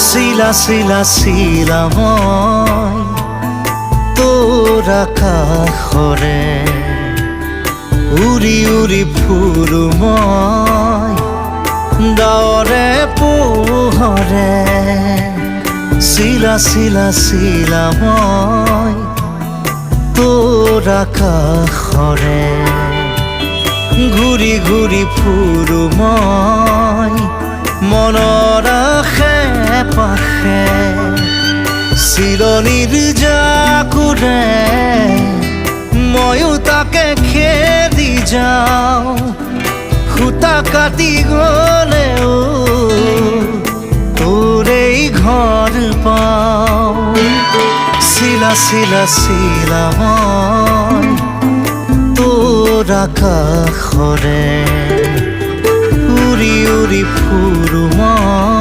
শিলা শিলা শিলা মই তোৰ আকাশৰে উৰি উৰি ফুৰো মই ডাৱৰে পোহৰে শিলা শিলা শিলা মই তোৰ আকাশৰে ঘূৰি ঘূৰি ফুৰো মই মনৰ আশে পাশে চিলনীৰ জাকুৰে ময়ো তাকে খেদি যাওঁ সূতা কাটি গলেও তোৰেই ঘৰ পাওঁ শিলা শিলা শিলা মই তোৰ আকাশৰে উৰি উৰি ফুৰো মই